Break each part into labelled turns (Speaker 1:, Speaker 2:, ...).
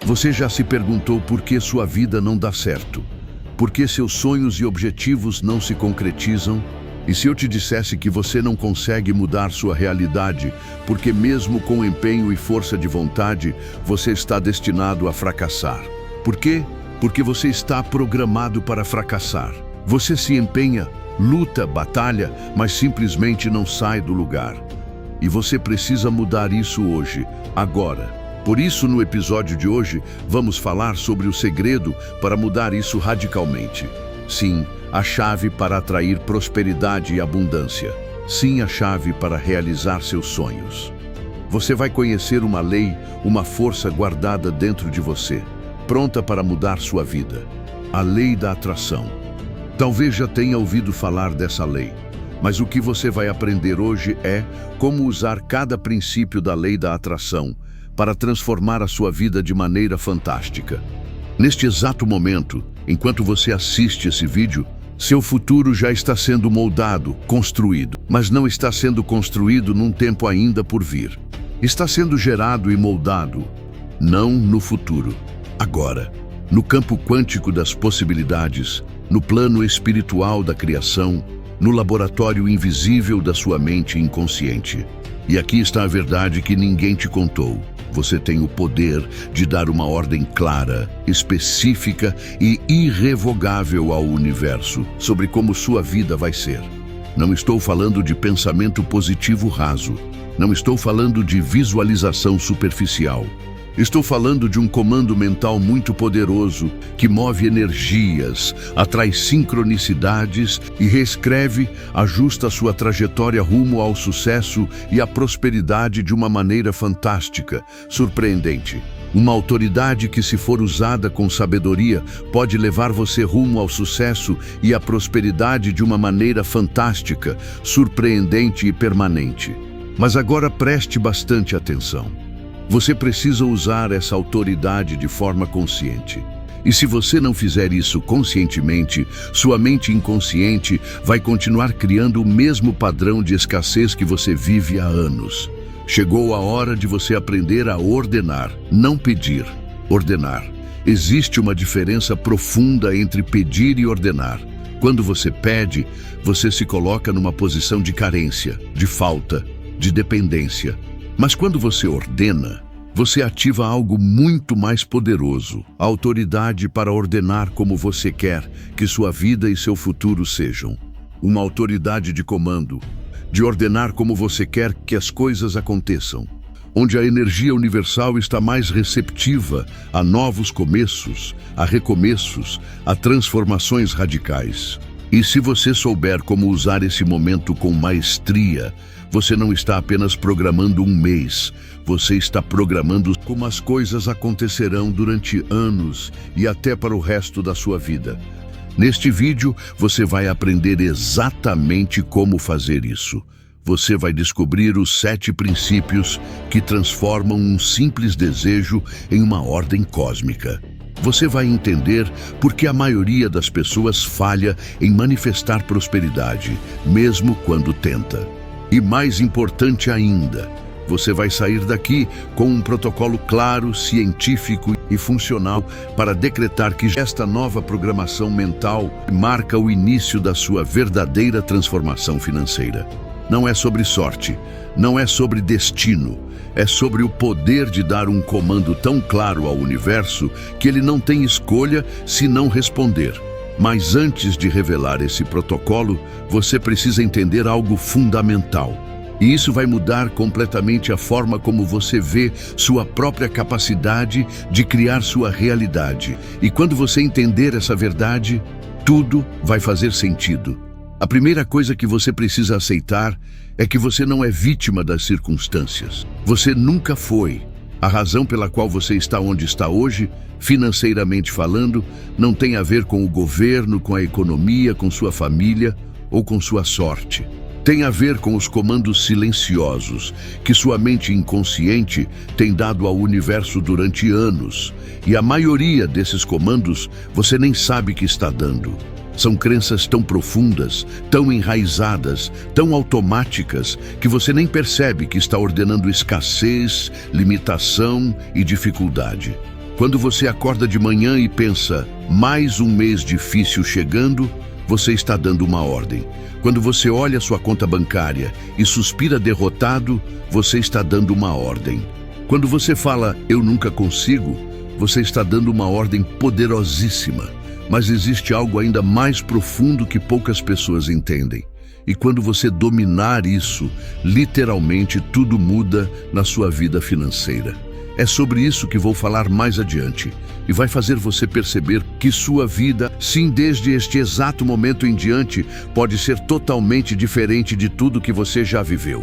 Speaker 1: Você já se perguntou por que sua vida não dá certo? Por que seus sonhos e objetivos não se concretizam? E se eu te dissesse que você não consegue mudar sua realidade, porque mesmo com empenho e força de vontade, você está destinado a fracassar? Por quê? Porque você está programado para fracassar. Você se empenha, luta, batalha, mas simplesmente não sai do lugar. E você precisa mudar isso hoje, agora. Por isso, no episódio de hoje, vamos falar sobre o segredo para mudar isso radicalmente. Sim, a chave para atrair prosperidade e abundância. Sim, a chave para realizar seus sonhos. Você vai conhecer uma lei, uma força guardada dentro de você, pronta para mudar sua vida. A lei da atração. Talvez já tenha ouvido falar dessa lei, mas o que você vai aprender hoje é como usar cada princípio da lei da atração para transformar a sua vida de maneira fantástica. Neste exato momento, enquanto você assiste esse vídeo, seu futuro já está sendo moldado, construído, mas não está sendo construído num tempo ainda por vir. Está sendo gerado e moldado, não no futuro, agora, no campo quântico das possibilidades, no plano espiritual da criação, no laboratório invisível da sua mente inconsciente. E aqui está a verdade que ninguém te contou. Você tem o poder de dar uma ordem clara, específica e irrevogável ao universo sobre como sua vida vai ser. Não estou falando de pensamento positivo raso. Não estou falando de visualização superficial. Estou falando de um comando mental muito poderoso que move energias, atrai sincronicidades e reescreve, ajusta sua trajetória rumo ao sucesso e à prosperidade de uma maneira fantástica, surpreendente. Uma autoridade que, se for usada com sabedoria, pode levar você rumo ao sucesso e à prosperidade de uma maneira fantástica, surpreendente e permanente. Mas agora preste bastante atenção. Você precisa usar essa autoridade de forma consciente. E se você não fizer isso conscientemente, sua mente inconsciente vai continuar criando o mesmo padrão de escassez que você vive há anos. Chegou a hora de você aprender a ordenar, não pedir. Ordenar. Existe uma diferença profunda entre pedir e ordenar. Quando você pede, você se coloca numa posição de carência, de falta, de dependência. Mas quando você ordena, você ativa algo muito mais poderoso, a autoridade para ordenar como você quer que sua vida e seu futuro sejam. Uma autoridade de comando, de ordenar como você quer que as coisas aconteçam, onde a energia universal está mais receptiva a novos começos, a recomeços, a transformações radicais. E se você souber como usar esse momento com maestria, você não está apenas programando um mês, você está programando como as coisas acontecerão durante anos e até para o resto da sua vida. Neste vídeo, você vai aprender exatamente como fazer isso. Você vai descobrir os 7 princípios que transformam um simples desejo em uma ordem cósmica. Você vai entender por que a maioria das pessoas falha em manifestar prosperidade, mesmo quando tenta. E mais importante ainda, você vai sair daqui com um protocolo claro, científico e funcional para decretar que esta nova programação mental marca o início da sua verdadeira transformação financeira. Não é sobre sorte, não é sobre destino, é sobre o poder de dar um comando tão claro ao universo que ele não tem escolha se não responder. Mas antes de revelar esse protocolo, você precisa entender algo fundamental. E isso vai mudar completamente a forma como você vê sua própria capacidade de criar sua realidade. E quando você entender essa verdade, tudo vai fazer sentido. A primeira coisa que você precisa aceitar é que você não é vítima das circunstâncias. Você nunca foi. A razão pela qual você está onde está hoje, financeiramente falando, não tem a ver com o governo, com a economia, com sua família ou com sua sorte. Tem a ver com os comandos silenciosos que sua mente inconsciente tem dado ao universo durante anos. E a maioria desses comandos você nem sabe que está dando. São crenças tão profundas, tão enraizadas, tão automáticas, que você nem percebe que está ordenando escassez, limitação e dificuldade. Quando você acorda de manhã e pensa, mais um mês difícil chegando, você está dando uma ordem. Quando você olha sua conta bancária e suspira derrotado, você está dando uma ordem. Quando você fala, eu nunca consigo, você está dando uma ordem poderosíssima. Mas existe algo ainda mais profundo que poucas pessoas entendem. E quando você dominar isso, literalmente tudo muda na sua vida financeira. É sobre isso que vou falar mais adiante. E vai fazer você perceber que sua vida, sim, desde este exato momento em diante, pode ser totalmente diferente de tudo que você já viveu.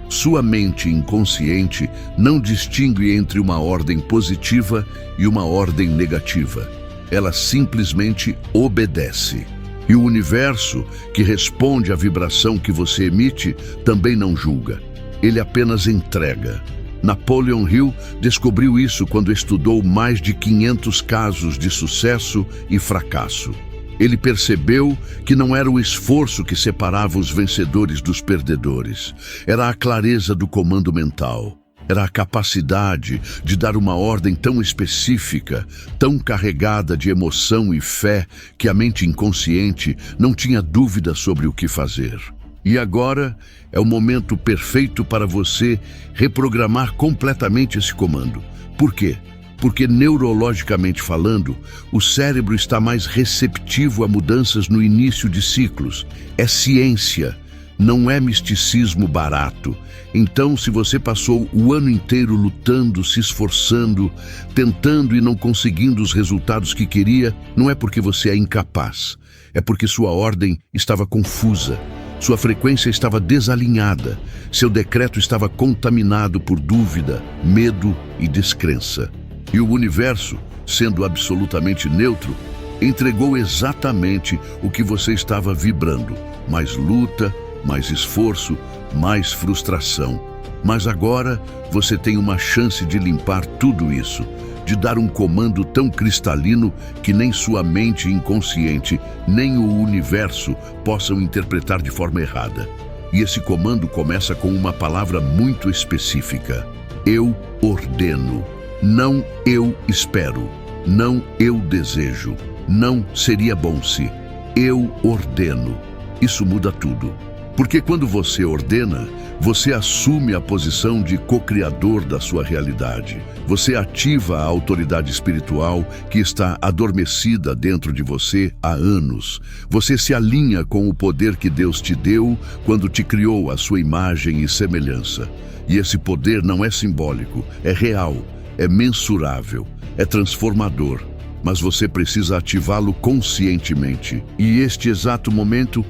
Speaker 1: Sua mente inconsciente não distingue entre uma ordem positiva e uma ordem negativa. Ela simplesmente obedece. E o universo, que responde à vibração que você emite, também não julga. Ele apenas entrega. Napoleon Hill descobriu isso quando estudou mais de 500 casos de sucesso e fracasso. Ele percebeu que não era o esforço que separava os vencedores dos perdedores. Era a clareza do comando mental. Era a capacidade de dar uma ordem tão específica, tão carregada de emoção e fé, que a mente inconsciente não tinha dúvida sobre o que fazer. E agora é o momento perfeito para você reprogramar completamente esse comando. Por quê? Porque neurologicamente falando, o cérebro está mais receptivo a mudanças no início de ciclos. É ciência, não é misticismo barato. Então, se você passou o ano inteiro lutando, se esforçando, tentando e não conseguindo os resultados que queria, não é porque você é incapaz. É porque sua ordem estava confusa. Sua frequência estava desalinhada, seu decreto estava contaminado por dúvida, medo e descrença. E o universo, sendo absolutamente neutro, entregou exatamente o que você estava vibrando. Mais luta, mais esforço, mais frustração. Mas agora você tem uma chance de limpar tudo isso, de dar um comando tão cristalino que nem sua mente inconsciente, nem o universo possam interpretar de forma errada. E esse comando começa com uma palavra muito específica. Eu ordeno. Não eu espero. Não eu desejo. Não seria bom se. Eu ordeno. Isso muda tudo. Porque quando você ordena, você assume a posição de co-criador da sua realidade. Você ativa a autoridade espiritual que está adormecida dentro de você há anos. Você se alinha com o poder que Deus te deu quando te criou à sua imagem e semelhança. E esse poder não é simbólico, é real, é mensurável, é transformador. Mas você precisa ativá-lo conscientemente. E este exato momento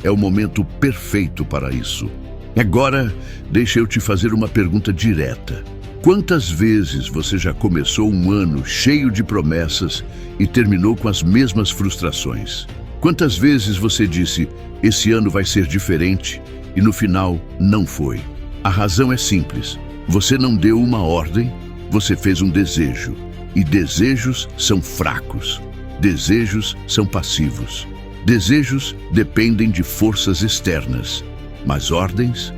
Speaker 1: é o momento perfeito para isso. Agora, deixa eu te fazer uma pergunta direta. Quantas vezes você já começou um ano cheio de promessas e terminou com as mesmas frustrações? Quantas vezes você disse, esse ano vai ser diferente, e no final não foi? A razão é simples. Você não deu uma ordem, você fez um desejo. E desejos são fracos. Desejos são passivos. Desejos dependem de forças externas. Mas ordens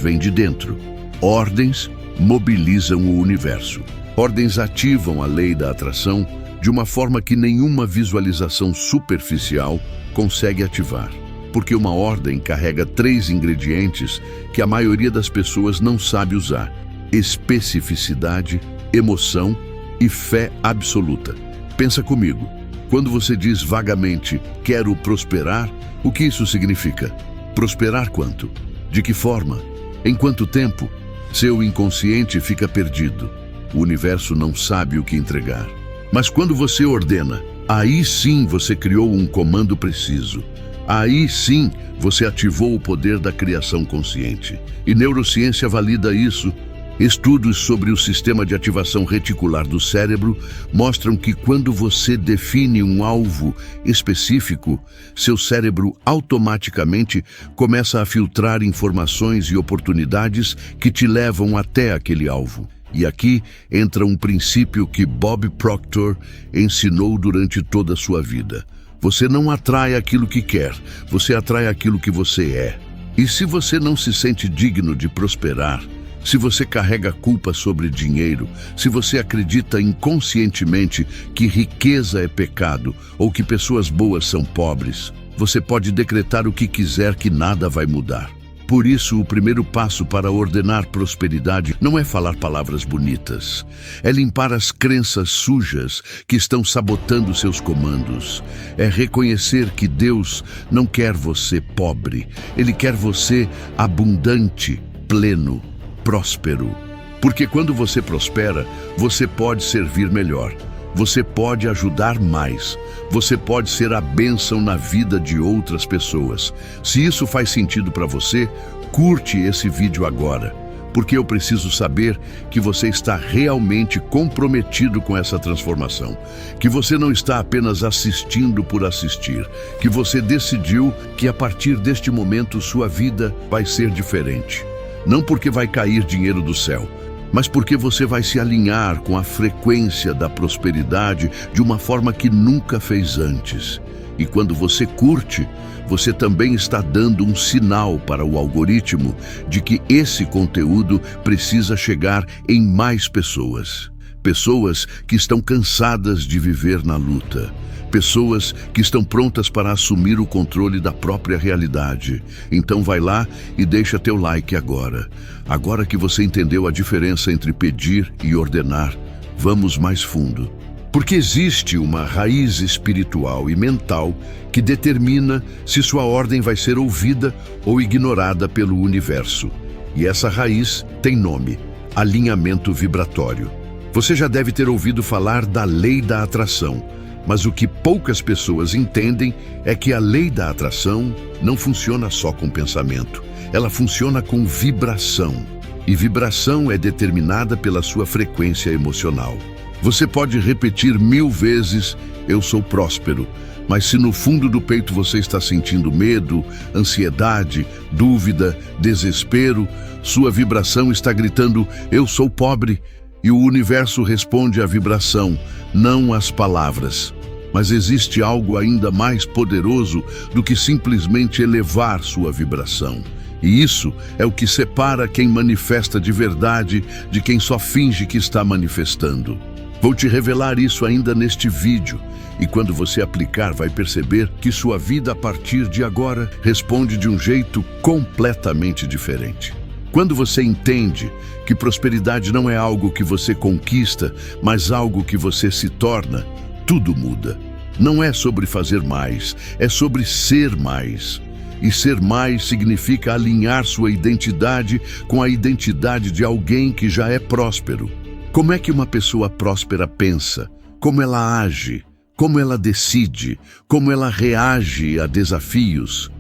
Speaker 1: vêm de dentro. Ordens mobilizam o universo. Ordens ativam a lei da atração de uma forma que nenhuma visualização superficial consegue ativar. Porque uma ordem carrega 3 ingredientes que a maioria das pessoas não sabe usar: especificidade, emoção e fé absoluta. Pensa comigo. Quando você diz vagamente, quero prosperar, o que isso significa? Prosperar quanto? De que forma? Em quanto tempo? Seu inconsciente fica perdido. O universo não sabe o que entregar. Mas quando você ordena, aí sim você criou um comando preciso. Aí sim você ativou o poder da criação consciente. E neurociência valida isso. Estudos sobre o sistema de ativação reticular do cérebro mostram que quando você define um alvo específico, seu cérebro automaticamente começa a filtrar informações e oportunidades que te levam até aquele alvo. E aqui entra um princípio que Bob Proctor ensinou durante toda a sua vida. Você não atrai aquilo que quer, você atrai aquilo que você é. E se você não se sente digno de prosperar, Se você carrega culpa sobre dinheiro, se você acredita inconscientemente que riqueza é pecado ou que pessoas boas são pobres, você pode decretar o que quiser que nada vai mudar. Por isso, o primeiro passo para ordenar prosperidade não é falar palavras bonitas. É limpar as crenças sujas que estão sabotando seus comandos. É reconhecer que Deus não quer você pobre. Ele quer você abundante, pleno, próspero. Porque quando você prospera, você pode servir melhor. Você pode ajudar mais. Você pode ser a bênção na vida de outras pessoas. Se isso faz sentido para você, curte esse vídeo agora, porque eu preciso saber que você está realmente comprometido com essa transformação, que você não está apenas assistindo por assistir, que você decidiu que a partir deste momento sua vida vai ser diferente. Não porque vai cair dinheiro do céu, mas porque você vai se alinhar com a frequência da prosperidade de uma forma que nunca fez antes. E quando você curte, você também está dando um sinal para o algoritmo de que esse conteúdo precisa chegar em mais pessoas. Pessoas que estão cansadas de viver na luta. Pessoas que estão prontas para assumir o controle da própria realidade. Então vai lá e deixa teu like agora. Agora que você entendeu a diferença entre pedir e ordenar, vamos mais fundo. Porque existe uma raiz espiritual e mental que determina se sua ordem vai ser ouvida ou ignorada pelo universo. E essa raiz tem nome: alinhamento vibratório. Você já deve ter ouvido falar da lei da atração. Mas o que poucas pessoas entendem é que a lei da atração não funciona só com pensamento. Ela funciona com vibração. E vibração é determinada pela sua frequência emocional. Você pode repetir 1000 vezes, eu sou próspero, mas se no fundo do peito você está sentindo medo, ansiedade, dúvida, desespero, sua vibração está gritando, eu sou pobre. E o universo responde à vibração, não às palavras. Mas existe algo ainda mais poderoso do que simplesmente elevar sua vibração. E isso é o que separa quem manifesta de verdade de quem só finge que está manifestando. Vou te revelar isso ainda neste vídeo. E quando você aplicar, vai perceber que sua vida a partir de agora responde de um jeito completamente diferente. Quando você entende que prosperidade não é algo que você conquista, mas algo que você se torna, tudo muda. Não é sobre fazer mais, é sobre ser mais. E ser mais significa alinhar sua identidade com a identidade de alguém que já é próspero. Como é que uma pessoa próspera pensa? Como ela age? Como ela decide? Como ela reage a desafios?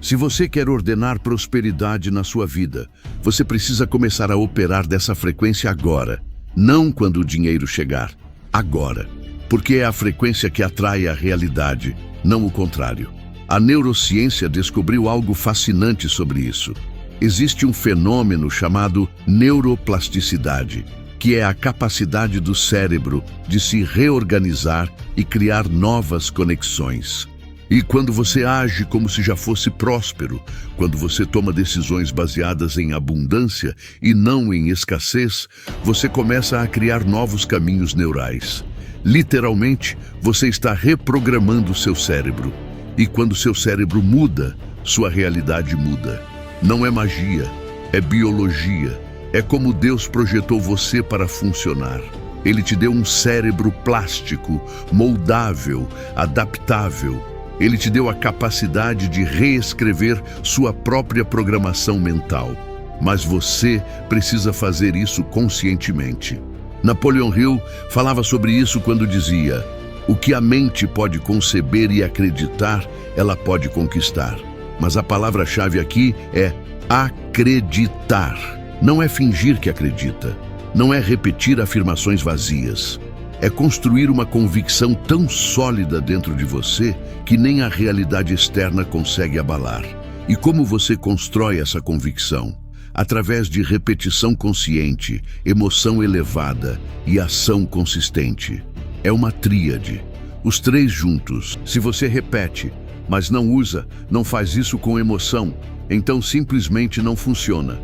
Speaker 1: Se você quer ordenar prosperidade na sua vida, você precisa começar a operar dessa frequência agora, não quando o dinheiro chegar, agora, porque é a frequência que atrai a realidade, não o contrário. A neurociência descobriu algo fascinante sobre isso. Existe um fenômeno chamado neuroplasticidade, que é a capacidade do cérebro de se reorganizar e criar novas conexões. E quando você age como se já fosse próspero, quando você toma decisões baseadas em abundância e não em escassez, você começa a criar novos caminhos neurais. Literalmente, você está reprogramando seu cérebro. E quando seu cérebro muda, sua realidade muda. Não é magia, é biologia. É como Deus projetou você para funcionar. Ele te deu um cérebro plástico, moldável, adaptável. Ele te deu a capacidade de reescrever sua própria programação mental. Mas você precisa fazer isso conscientemente. Napoleon Hill falava sobre isso quando dizia: o que a mente pode conceber e acreditar, ela pode conquistar. Mas a palavra-chave aqui é acreditar. Não é fingir que acredita. Não é repetir afirmações vazias. É construir uma convicção tão sólida dentro de você que nem a realidade externa consegue abalar. E como você constrói essa convicção? Através de repetição consciente, emoção elevada e ação consistente. É uma tríade. Os três juntos. Se você repete, mas não usa, não faz isso com emoção, então simplesmente não funciona.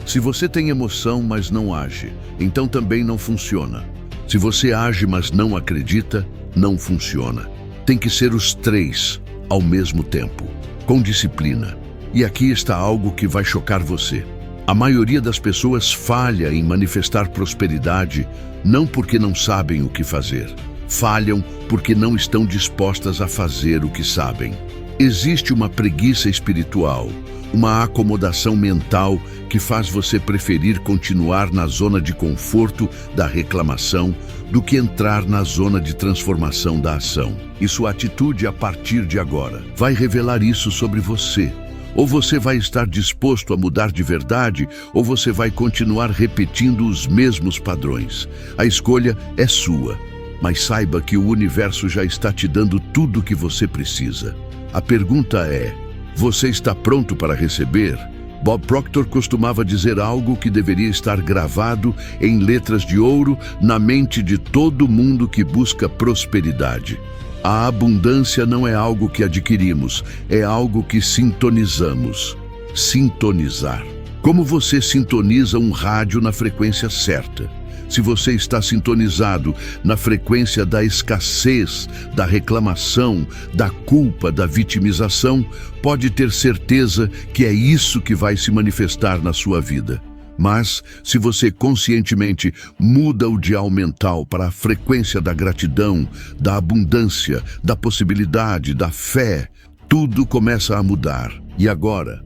Speaker 1: Se você tem emoção, mas não age, então também não funciona. Se você age, mas não acredita, não funciona. Tem que ser os três ao mesmo tempo, com disciplina. E aqui está algo que vai chocar você. A maioria das pessoas falha em manifestar prosperidade não porque não sabem o que fazer. Falham porque não estão dispostas a fazer o que sabem. Existe uma preguiça espiritual, uma acomodação mental que faz você preferir continuar na zona de conforto da reclamação do que entrar na zona de transformação da ação. E sua atitude a partir de agora vai revelar isso sobre você. Ou você vai estar disposto a mudar de verdade, ou você vai continuar repetindo os mesmos padrões. A escolha é sua, mas saiba que o universo já está te dando tudo o que você precisa. A pergunta é: você está pronto para receber? Bob Proctor costumava dizer algo que deveria estar gravado em letras de ouro na mente de todo mundo que busca prosperidade. A abundância não é algo que adquirimos, é algo que sintonizamos. Sintonizar. Como você sintoniza um rádio na frequência certa? Se você está sintonizado na frequência da escassez, da reclamação, da culpa, da vitimização, pode ter certeza que é isso que vai se manifestar na sua vida. Mas, se você conscientemente muda o dial mental para a frequência da gratidão, da abundância, da possibilidade, da fé, tudo começa a mudar. E agora,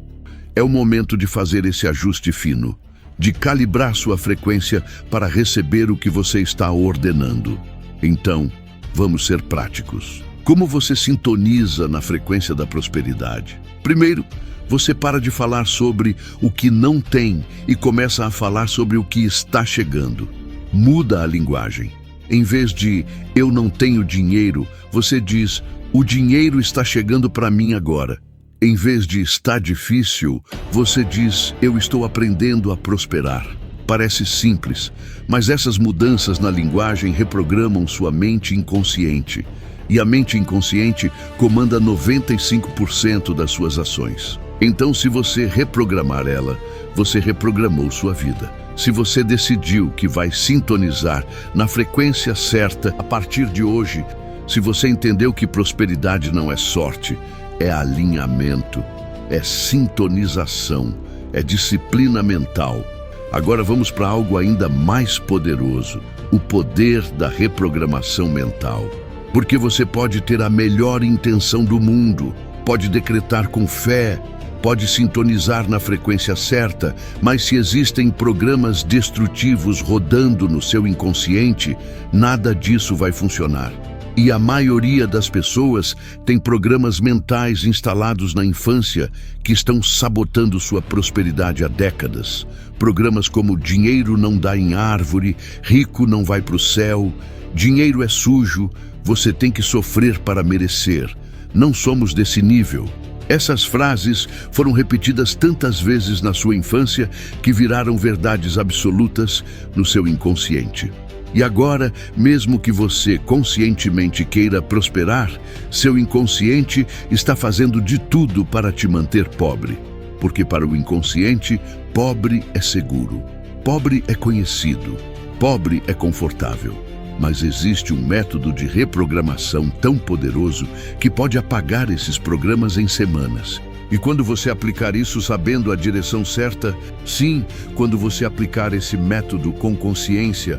Speaker 1: é o momento de fazer esse ajuste fino, de calibrar sua frequência para receber o que você está ordenando. Então, vamos ser práticos. Como você sintoniza na frequência da prosperidade? Primeiro, você para de falar sobre o que não tem e começa a falar sobre o que está chegando. Muda a linguagem. Em vez de "eu não tenho dinheiro", você diz "o dinheiro está chegando para mim agora". Em vez de "está difícil", você diz "eu estou aprendendo a prosperar". Parece simples, mas essas mudanças na linguagem reprogramam sua mente inconsciente. E a mente inconsciente comanda 95% das suas ações. Então, se você reprogramar ela, você reprogramou sua vida. Se você decidiu que vai sintonizar na frequência certa a partir de hoje, se você entendeu que prosperidade não é sorte, é alinhamento, é sintonização, é disciplina mental. Agora vamos para algo ainda mais poderoso, o poder da reprogramação mental. Porque você pode ter a melhor intenção do mundo, pode decretar com fé, pode sintonizar na frequência certa, mas se existem programas destrutivos rodando no seu inconsciente, nada disso vai funcionar. E a maioria das pessoas tem programas mentais instalados na infância que estão sabotando sua prosperidade há décadas. Programas como "dinheiro não dá em árvore", "rico não vai para o céu", "dinheiro é sujo", "você tem que sofrer para merecer", "não somos desse nível". Essas frases foram repetidas tantas vezes na sua infância que viraram verdades absolutas no seu inconsciente. E agora, mesmo que você conscientemente queira prosperar, seu inconsciente está fazendo de tudo para te manter pobre. Porque para o inconsciente, pobre é seguro, pobre é conhecido, pobre é confortável. Mas existe um método de reprogramação tão poderoso que pode apagar esses programas em semanas. E quando você aplicar isso sabendo a direção certa, sim, quando você aplicar esse método com consciência,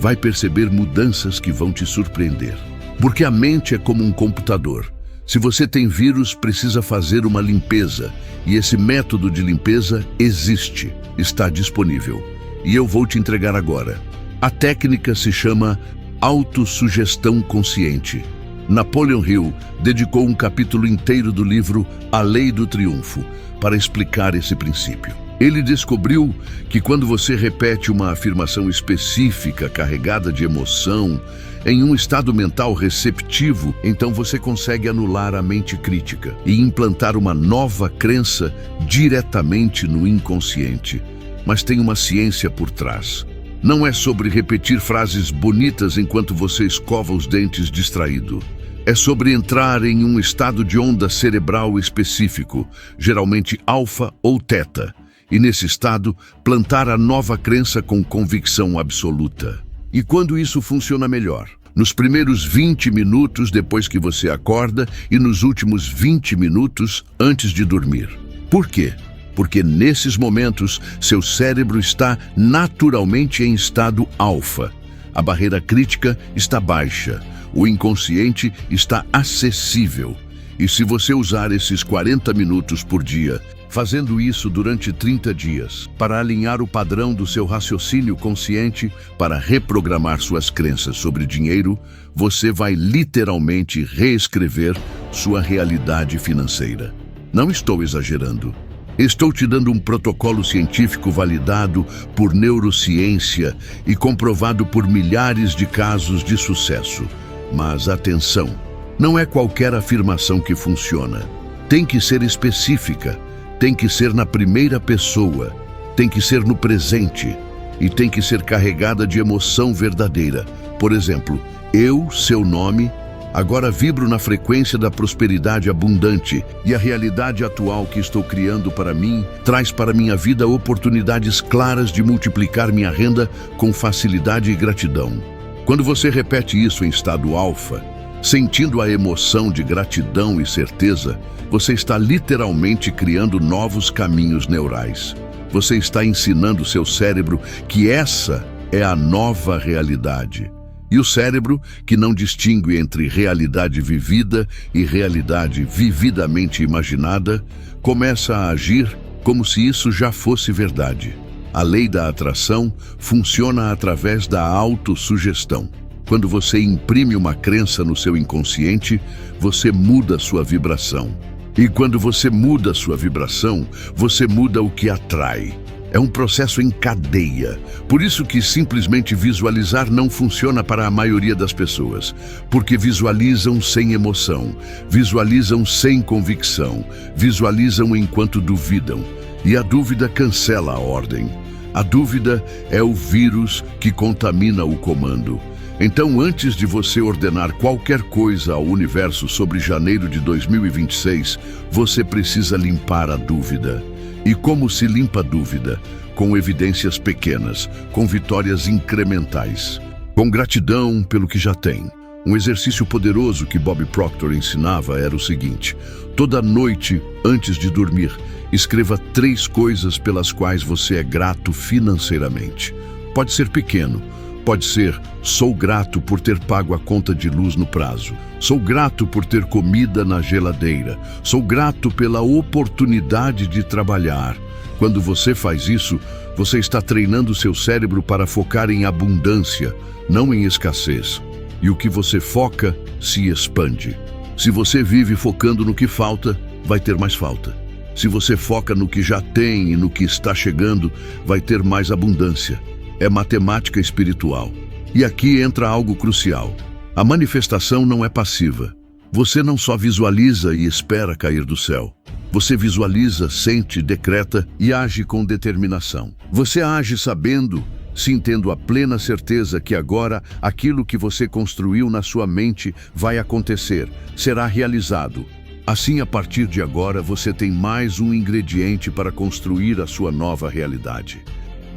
Speaker 1: vai perceber mudanças que vão te surpreender. Porque a mente é como um computador. Se você tem vírus, precisa fazer uma limpeza. E esse método de limpeza existe, está disponível. E eu vou te entregar agora. A técnica se chama autossugestão consciente. Napoleon Hill dedicou um capítulo inteiro do livro A Lei do Triunfo para explicar esse princípio. Ele descobriu que quando você repete uma afirmação específica carregada de emoção, em um estado mental receptivo, então você consegue anular a mente crítica e implantar uma nova crença diretamente no inconsciente. Mas tem uma ciência por trás. Não é sobre repetir frases bonitas enquanto você escova os dentes distraído. É sobre entrar em um estado de onda cerebral específico, geralmente alfa ou teta. E nesse estado, plantar a nova crença com convicção absoluta. E quando isso funciona melhor? Nos primeiros 20 minutos depois que você acorda e nos últimos 20 minutos antes de dormir. Por quê? Porque nesses momentos, seu cérebro está naturalmente em estado alfa. A barreira crítica está baixa. O inconsciente está acessível. E se você usar esses 40 minutos por dia, fazendo isso durante 30 dias, para alinhar o padrão do seu raciocínio consciente, para reprogramar suas crenças sobre dinheiro, você vai literalmente reescrever sua realidade financeira. Não estou exagerando. Estou te dando um protocolo científico validado por neurociência e comprovado por milhares de casos de sucesso. Mas atenção, não é qualquer afirmação que funciona. Tem que ser específica, tem que ser na primeira pessoa, tem que ser no presente e tem que ser carregada de emoção verdadeira. Por exemplo, eu, seu nome, agora vibro na frequência da prosperidade abundante e a realidade atual que estou criando para mim traz para minha vida oportunidades claras de multiplicar minha renda com facilidade e gratidão. Quando você repete isso em estado alfa, sentindo a emoção de gratidão e certeza, você está literalmente criando novos caminhos neurais. Você está ensinando seu cérebro que essa é a nova realidade. E o cérebro, que não distingue entre realidade vivida e realidade vividamente imaginada, começa a agir como se isso já fosse verdade. A lei da atração funciona através da autossugestão. Quando você imprime uma crença no seu inconsciente, você muda sua vibração. E quando você muda sua vibração, você muda o que atrai. É um processo em cadeia. Por isso que simplesmente visualizar não funciona para a maioria das pessoas. Porque visualizam sem emoção, visualizam sem convicção, visualizam enquanto duvidam. E a dúvida cancela a ordem. A dúvida é o vírus que contamina o comando. Então, antes de você ordenar qualquer coisa ao universo sobre janeiro de 2026, você precisa limpar a dúvida. E como se limpa a dúvida? Com evidências pequenas, com vitórias incrementais, com gratidão pelo que já tem. Um exercício poderoso que Bob Proctor ensinava era o seguinte: toda noite, antes de dormir, escreva 3 coisas pelas quais você é grato financeiramente. Pode ser pequeno. Pode ser, sou grato por ter pago a conta de luz no prazo. Sou grato por ter comida na geladeira. Sou grato pela oportunidade de trabalhar. Quando você faz isso, você está treinando seu cérebro para focar em abundância, não em escassez. E o que você foca se expande. Se você vive focando no que falta, vai ter mais falta. Se você foca no que já tem e no que está chegando, vai ter mais abundância. É matemática espiritual. E aqui entra algo crucial. A manifestação não é passiva. Você não só visualiza e espera cair do céu. Você visualiza, sente, decreta e age com determinação. Você age sabendo, sim, tendo a plena certeza que agora aquilo que você construiu na sua mente vai acontecer, será realizado. Assim, a partir de agora, você tem mais um ingrediente para construir a sua nova realidade.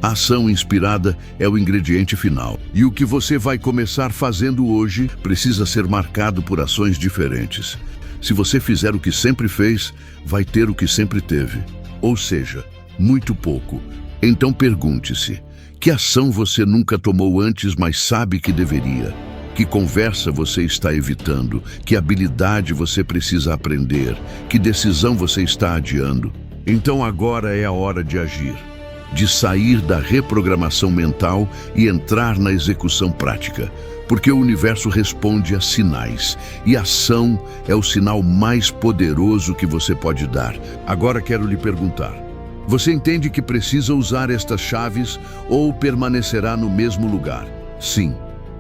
Speaker 1: A ação inspirada é o ingrediente final. E o que você vai começar fazendo hoje precisa ser marcado por ações diferentes. Se você fizer o que sempre fez, vai ter o que sempre teve. Ou seja, muito pouco. Então pergunte-se: que ação você nunca tomou antes, mas sabe que deveria? Que conversa você está evitando? Que habilidade você precisa aprender? Que decisão você está adiando? Então agora é a hora de agir. De sair da reprogramação mental e entrar na execução prática, porque o universo responde a sinais, e a ação é o sinal mais poderoso que você pode dar. Agora quero lhe perguntar: você entende que precisa usar estas chaves ou permanecerá no mesmo lugar? Sim.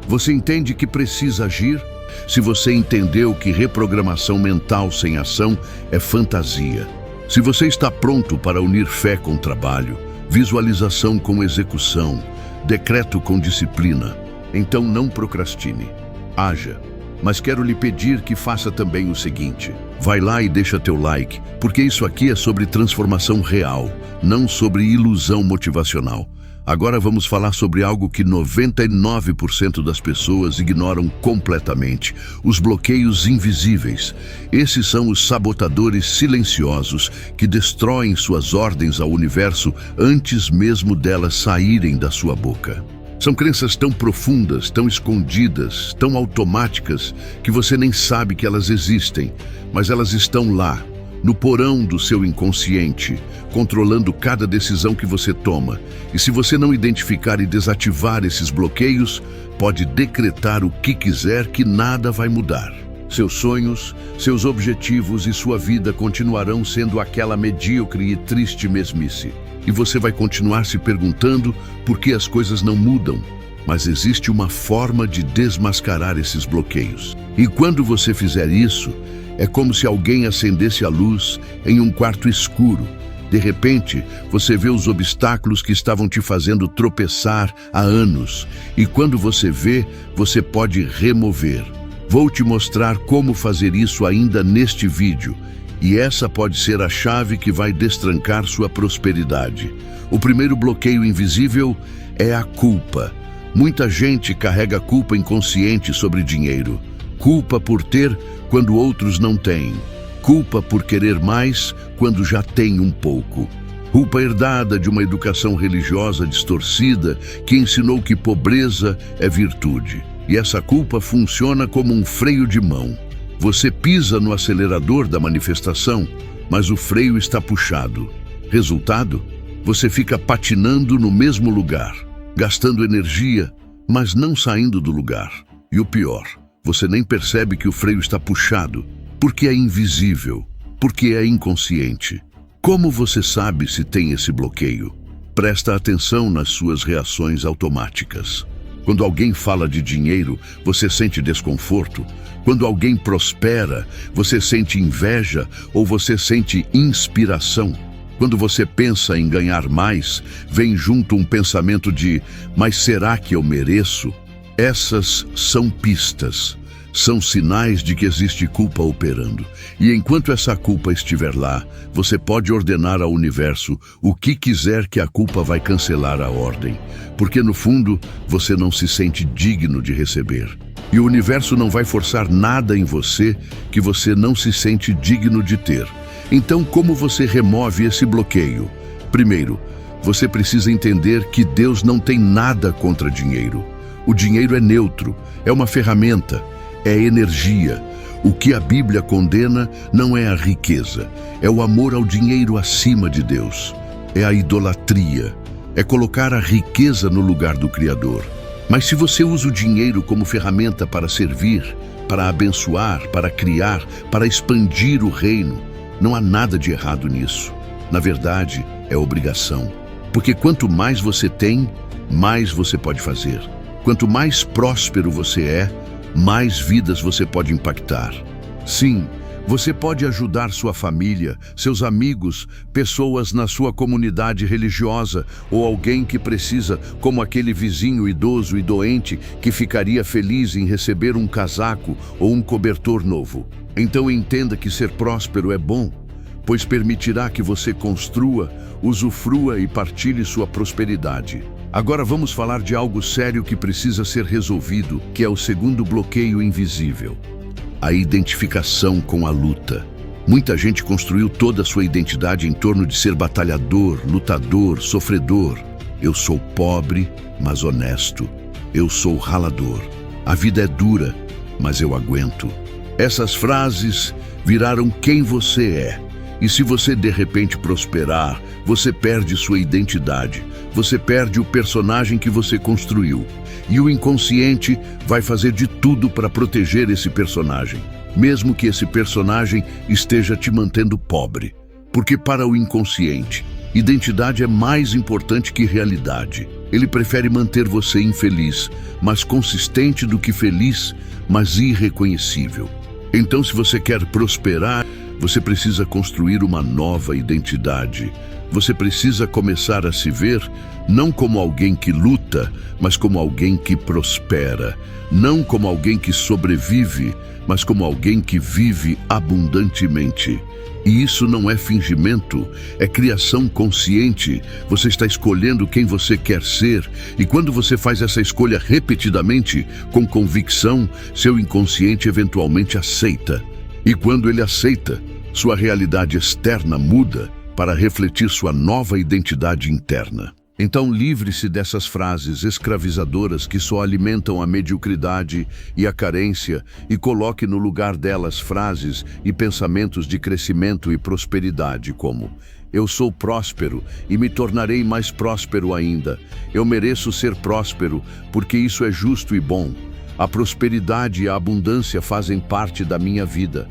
Speaker 1: Você entende que precisa agir? Se você entendeu que reprogramação mental sem ação é fantasia, se você está pronto para unir fé com trabalho, visualização com execução, decreto com disciplina, então não procrastine. Haja. mas quero lhe pedir que faça também o seguinte. Vai lá e deixa teu like, porque isso aqui é sobre transformação real, não sobre ilusão motivacional. Agora vamos falar sobre algo que 99% das pessoas ignoram completamente: os bloqueios invisíveis. Esses são os sabotadores silenciosos que destroem suas ordens ao universo antes mesmo delas saírem da sua boca. São crenças tão profundas, tão escondidas, tão automáticas, que você nem sabe que elas existem, mas elas estão lá, no porão do seu inconsciente, controlando cada decisão que você toma. E se você não identificar e desativar esses bloqueios, pode decretar o que quiser que nada vai mudar. Seus sonhos, seus objetivos e sua vida continuarão sendo aquela medíocre e triste mesmice. E você vai continuar se perguntando por que as coisas não mudam. Mas existe uma forma de desmascarar esses bloqueios. E quando você fizer isso, é como se alguém acendesse a luz em um quarto escuro. De repente, você vê os obstáculos que estavam te fazendo tropeçar há anos. E quando você vê, você pode remover. Vou te mostrar como fazer isso ainda neste vídeo. E essa pode ser a chave que vai destrancar sua prosperidade. O primeiro bloqueio invisível é a culpa. Muita gente carrega culpa inconsciente sobre dinheiro. Culpa por ter quando outros não têm. Culpa por querer mais quando já tem um pouco. Culpa herdada de uma educação religiosa distorcida que ensinou que pobreza é virtude. E essa culpa funciona como um freio de mão. Você pisa no acelerador da manifestação, mas o freio está puxado. Resultado? Você fica patinando no mesmo lugar, gastando energia, mas não saindo do lugar. E o pior, você nem percebe que o freio está puxado, porque é invisível, porque é inconsciente. Como você sabe se tem esse bloqueio? Presta atenção nas suas reações automáticas. Quando alguém fala de dinheiro, você sente desconforto. Quando alguém prospera, você sente inveja ou você sente inspiração. Quando você pensa em ganhar mais, vem junto um pensamento de: mas será que eu mereço? Essas são pistas, são sinais de que existe culpa operando. E enquanto essa culpa estiver lá, você pode ordenar ao universo o que quiser que a culpa vai cancelar a ordem. Porque no fundo, você não se sente digno de receber. E o universo não vai forçar nada em você que você não se sente digno de ter. Então, como você remove esse bloqueio? Primeiro, você precisa entender que Deus não tem nada contra dinheiro. O dinheiro é neutro, é uma ferramenta, é energia. O que a Bíblia condena não é a riqueza, é o amor ao dinheiro acima de Deus. É a idolatria, é colocar a riqueza no lugar do Criador. Mas se você usa o dinheiro como ferramenta para servir, para abençoar, para criar, para expandir o reino, não há nada de errado nisso. Na verdade, é obrigação. Porque quanto mais você tem, mais você pode fazer. Quanto mais próspero você é, mais vidas você pode impactar. Sim, você pode ajudar sua família, seus amigos, pessoas na sua comunidade religiosa ou alguém que precisa, como aquele vizinho idoso e doente que ficaria feliz em receber um casaco ou um cobertor novo. Então entenda que ser próspero é bom, pois permitirá que você construa, usufrua e partilhe sua prosperidade. Agora vamos falar de algo sério que precisa ser resolvido, que é o segundo bloqueio invisível: a identificação com a luta. Muita gente construiu toda a sua identidade em torno de ser batalhador, lutador, sofredor. Eu sou pobre, mas honesto. Eu sou ralador. A vida é dura, mas eu aguento. Essas frases viraram quem você é. E se você de repente prosperar, você perde sua identidade. Você perde o personagem que você construiu. E o inconsciente vai fazer de tudo para proteger esse personagem, mesmo que esse personagem esteja te mantendo pobre. Porque para o inconsciente, identidade é mais importante que realidade. Ele prefere manter você infeliz, mas consistente, do que feliz, mas irreconhecível. Então, se você quer prosperar, Você precisa construir uma nova identidade. Você precisa começar a se ver não como alguém que luta, mas como alguém que prospera. Não como alguém que sobrevive, mas como alguém que vive abundantemente. E isso não é fingimento, é criação consciente. Você está escolhendo quem você quer ser, e quando você faz essa escolha repetidamente, com convicção, seu inconsciente eventualmente aceita. E quando ele aceita, sua realidade externa muda para refletir sua nova identidade interna. Então livre-se dessas frases escravizadoras que só alimentam a mediocridade e a carência e coloque no lugar delas frases e pensamentos de crescimento e prosperidade como: eu sou próspero e me tornarei mais próspero ainda. Eu mereço ser próspero porque isso é justo e bom. A prosperidade e a abundância fazem parte da minha vida.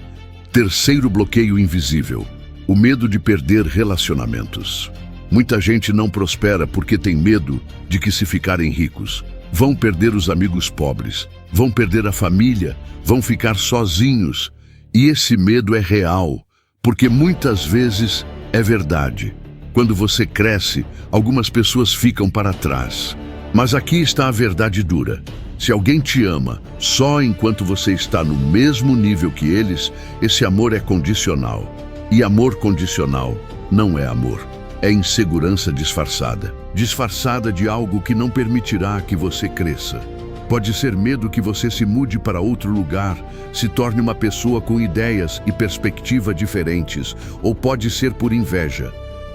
Speaker 1: Terceiro bloqueio invisível: o medo de perder relacionamentos. Muita gente não prospera porque tem medo de que, se ficarem ricos, vão perder os amigos pobres, vão perder a família, vão ficar sozinhos. E esse medo é real, porque muitas vezes é verdade. Quando você cresce, algumas pessoas ficam para trás. Mas aqui está a verdade dura. Se alguém te ama só enquanto você está no mesmo nível que eles, esse amor é condicional. E amor condicional não é amor. É insegurança disfarçada. Disfarçada de algo que não permitirá que você cresça. Pode ser medo que você se mude para outro lugar, se torne uma pessoa com ideias e perspectiva diferentes, ou pode ser por inveja.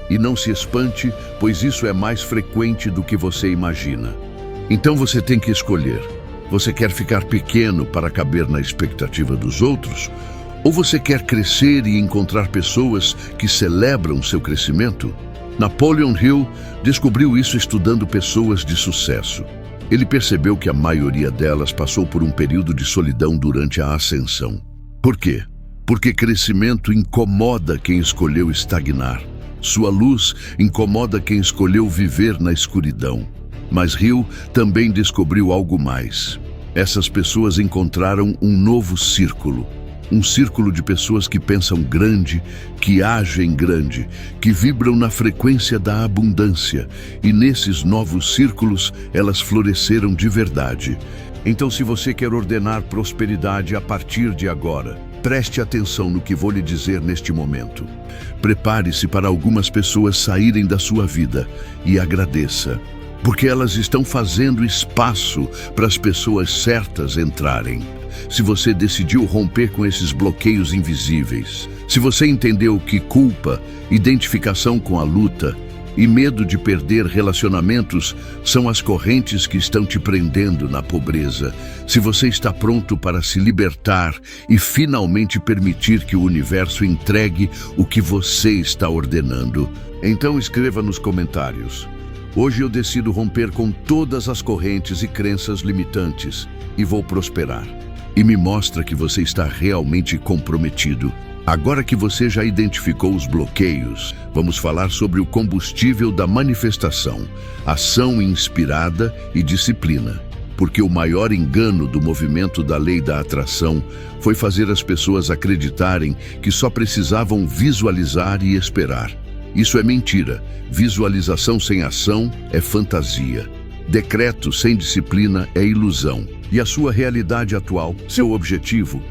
Speaker 1: E não se espante, pois isso é mais frequente do que você imagina. Então você tem que escolher. Você quer ficar pequeno para caber na expectativa dos outros? Ou você quer crescer e encontrar pessoas que celebram seu crescimento? Napoleon Hill descobriu isso estudando pessoas de sucesso. Ele percebeu que a maioria delas passou por um período de solidão durante a ascensão. Por quê? Porque crescimento incomoda quem escolheu estagnar. Sua luz incomoda quem escolheu viver na escuridão. Mas Hill também descobriu algo mais. Essas pessoas encontraram um novo círculo. Um círculo de pessoas que pensam grande, que agem grande, que vibram na frequência da abundância. E nesses novos círculos, elas floresceram de verdade. Então, se você quer ordenar prosperidade a partir de agora, preste atenção no que vou lhe dizer neste momento. Prepare-se para algumas pessoas saírem da sua vida e agradeça, porque elas estão fazendo espaço para as pessoas certas entrarem. Se você decidiu romper com esses bloqueios invisíveis, se você entendeu que culpa, identificação com a luta e medo de perder relacionamentos são as correntes que estão te prendendo na pobreza, se você está pronto para se libertar e finalmente permitir que o universo entregue o que você está ordenando, então escreva nos comentários: hoje eu decido romper com todas as correntes e crenças limitantes e vou prosperar. E me mostra que você está realmente comprometido. Agora que você já identificou os bloqueios, vamos falar sobre o combustível da manifestação, ação inspirada e disciplina. Porque o maior engano do movimento da lei da atração foi fazer as pessoas acreditarem que só precisavam visualizar e esperar. Isso é mentira. Visualização sem ação é fantasia. Decreto sem disciplina é ilusão. E a sua realidade atual, seu objetivo,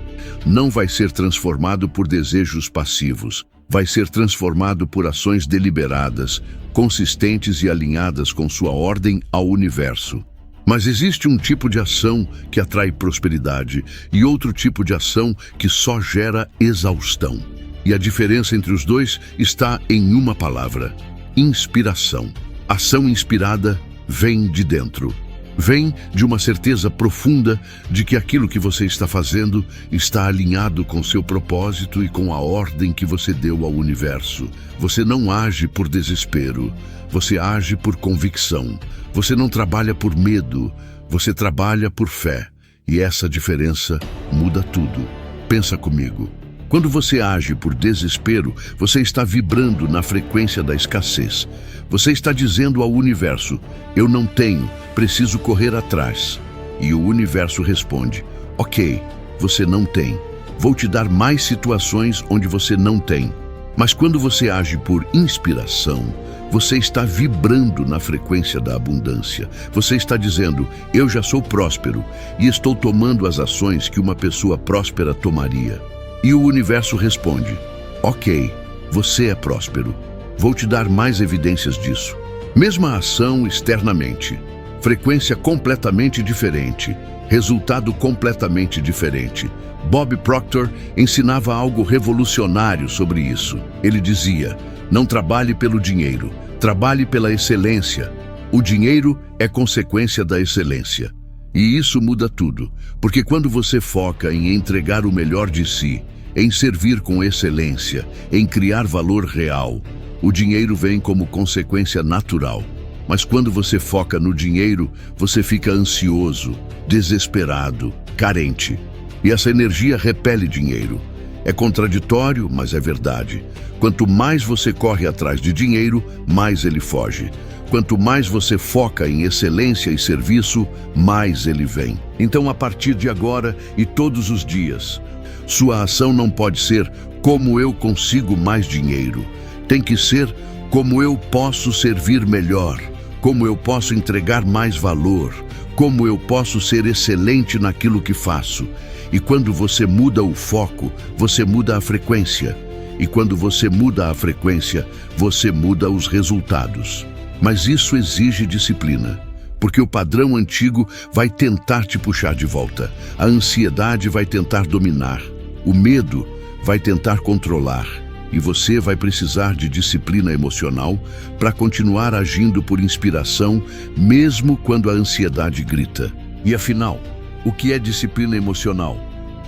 Speaker 1: não vai ser transformado por desejos passivos. Vai ser transformado por ações deliberadas, consistentes e alinhadas com sua ordem ao universo. Mas existe um tipo de ação que atrai prosperidade e outro tipo de ação que só gera exaustão. E a diferença entre os dois está em uma palavra: inspiração. Ação inspirada vem de dentro. Vem de uma certeza profunda de que aquilo que você está fazendo está alinhado com seu propósito e com a ordem que você deu ao universo. Você não age por desespero, você age por convicção. Você não trabalha por medo, você trabalha por fé. E essa diferença muda tudo. Pensa comigo. Quando você age por desespero, você está vibrando na frequência da escassez. Você está dizendo ao universo: eu não tenho, preciso correr atrás. E o universo responde: ok, você não tem, Vou te dar mais situações onde você não tem. Mas quando você age por inspiração, você está vibrando na frequência da abundância. Você está dizendo, eu já sou próspero e estou tomando as ações que uma pessoa próspera tomaria. E o universo responde, ok, você é próspero. Vou te dar mais evidências disso. Mesma ação externamente, frequência completamente diferente, resultado completamente diferente. Bob Proctor ensinava algo revolucionário sobre isso. Ele dizia, não trabalhe pelo dinheiro, trabalhe pela excelência. O dinheiro é consequência da excelência. E isso muda tudo, porque quando você foca em entregar o melhor de si, em servir com excelência, em criar valor real, o dinheiro vem como consequência natural. Mas quando você foca no dinheiro, você fica ansioso, desesperado, carente. E essa energia repele dinheiro. É contraditório, mas é verdade. Quanto mais você corre atrás de dinheiro, mais ele foge. Quanto mais você foca em excelência e serviço, mais ele vem. Então, a partir de agora e todos os dias, sua ação não pode ser como eu consigo mais dinheiro. Tem que ser como eu posso servir melhor, como eu posso entregar mais valor, como eu posso ser excelente naquilo que faço. E quando você muda o foco, você muda a frequência. E quando você muda a frequência, você muda os resultados. Mas isso exige disciplina, porque o padrão antigo vai tentar te puxar de volta. A ansiedade vai tentar dominar. O medo vai tentar controlar. E você vai precisar de disciplina emocional para continuar agindo por inspiração, mesmo quando a ansiedade grita. E afinal, o que é disciplina emocional?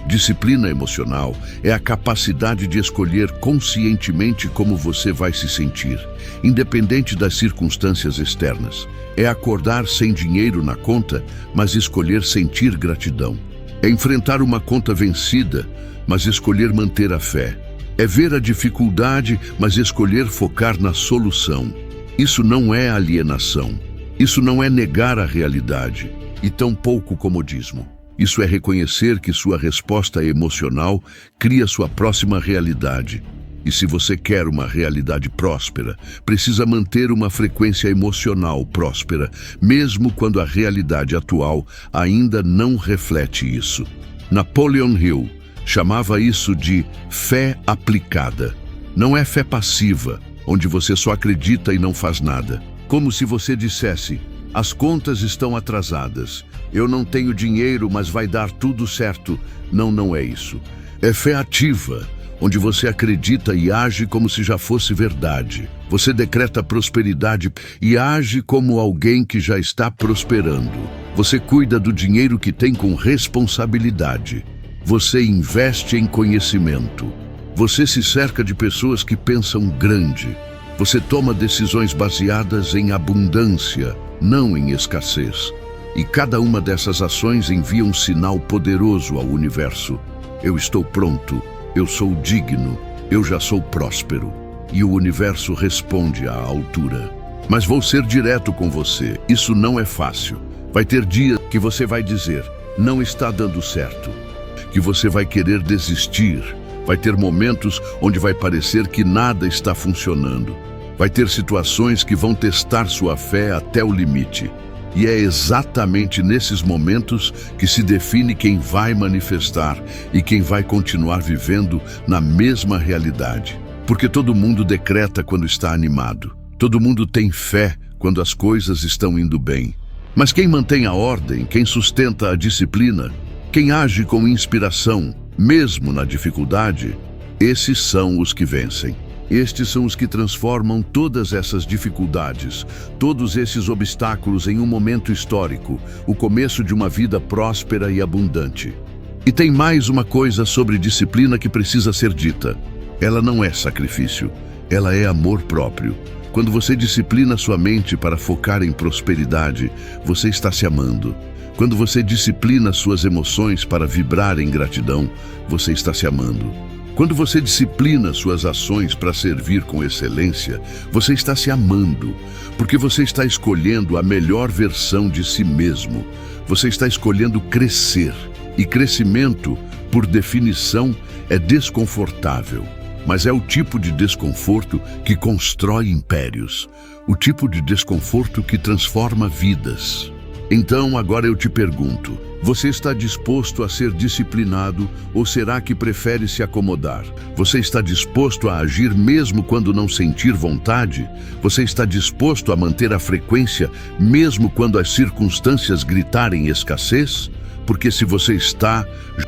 Speaker 1: Disciplina emocional é a capacidade de escolher conscientemente como você vai se sentir, independente das circunstâncias externas. É acordar sem dinheiro na conta, mas escolher sentir gratidão. É enfrentar uma conta vencida, mas escolher manter a fé. É ver a dificuldade, mas escolher focar na solução. Isso não é alienação. Isso não é negar a realidade, e tampouco comodismo. Isso é reconhecer que sua resposta emocional cria sua próxima realidade. E se você quer uma realidade próspera, precisa manter uma frequência emocional próspera, mesmo quando a realidade atual ainda não reflete isso. Napoleon Hill chamava isso de fé aplicada. Não é fé passiva, onde você só acredita e não faz nada. Como se você dissesse, as contas estão atrasadas, eu não tenho dinheiro, mas vai dar tudo certo. Não é isso. É fé ativa, onde você acredita e age como se já fosse verdade. Você decreta prosperidade e age como alguém que já está prosperando. Você cuida do dinheiro que tem com responsabilidade. Você investe em conhecimento. Você se cerca de pessoas que pensam grande. Você toma decisões baseadas em abundância, não em escassez. E cada uma dessas ações envia um sinal poderoso ao universo. Eu estou pronto, eu sou digno, eu já sou próspero. E o universo responde à altura. Mas vou ser direto com você, isso não é fácil. Vai ter dias que você vai dizer, não está dando certo. Que você vai querer desistir. Vai ter momentos onde vai parecer que nada está funcionando. Vai ter situações que vão testar sua fé até o limite. E é exatamente nesses momentos que se define quem vai manifestar e quem vai continuar vivendo na mesma realidade. Porque todo mundo decreta quando está animado. Todo mundo tem fé quando as coisas estão indo bem. Mas quem mantém a ordem, quem sustenta a disciplina, quem age com inspiração, mesmo na dificuldade, esses são os que vencem. Estes são os que transformam todas essas dificuldades, todos esses obstáculos em um momento histórico, o começo de uma vida próspera e abundante. E tem mais uma coisa sobre disciplina que precisa ser dita. Ela não é sacrifício, ela é amor próprio. Quando você disciplina sua mente para focar em prosperidade, você está se amando. Quando você disciplina suas emoções para vibrar em gratidão, você está se amando. Quando você disciplina suas ações para servir com excelência, você está se amando, porque você está escolhendo a melhor versão de si mesmo. Você está escolhendo crescer. E crescimento, por definição, é desconfortável. Mas é o tipo de desconforto que constrói impérios. O tipo de desconforto que transforma vidas. Então, agora eu te pergunto, você está disposto a ser disciplinado ou será que prefere se acomodar? Você está disposto a agir mesmo quando não sentir vontade? Você está disposto a manter a frequência mesmo quando as circunstâncias gritarem escassez? Porque se você está,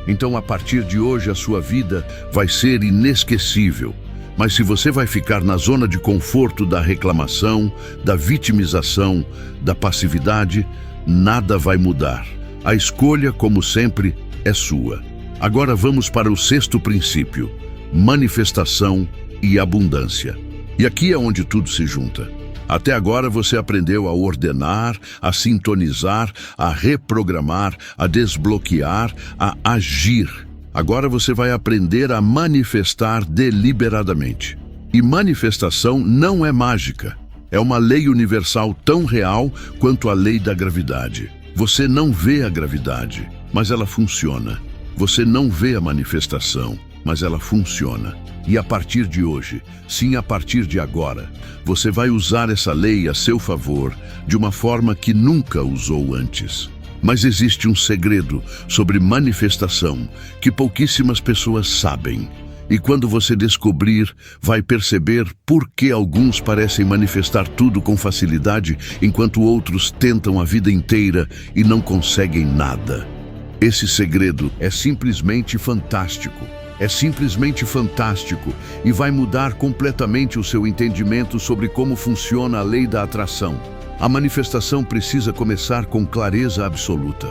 Speaker 1: então a partir de hoje a sua vida vai ser inesquecível. Mas se você vai ficar na zona de conforto da reclamação, da vitimização, da passividade, nada vai mudar. A escolha, como sempre, é sua. Agora vamos para o sexto princípio: manifestação e abundância. E aqui é onde tudo se junta. Até agora você aprendeu a ordenar, a sintonizar, a reprogramar, a desbloquear, a agir. Agora você vai aprender a manifestar deliberadamente. E manifestação não é mágica. É uma lei universal tão real quanto a lei da gravidade. Você não vê a gravidade, mas ela funciona. Você não vê a manifestação, mas ela funciona. E a partir de hoje, sim, a partir de agora, você vai usar essa lei a seu favor de uma forma que nunca usou antes. Mas existe um segredo sobre manifestação que pouquíssimas pessoas sabem. E quando você descobrir, vai perceber por que alguns parecem manifestar tudo com facilidade, enquanto outros tentam a vida inteira e não conseguem nada. Esse segredo é simplesmente fantástico. É simplesmente fantástico e vai mudar completamente o seu entendimento sobre como funciona a lei da atração. A manifestação precisa começar com clareza absoluta.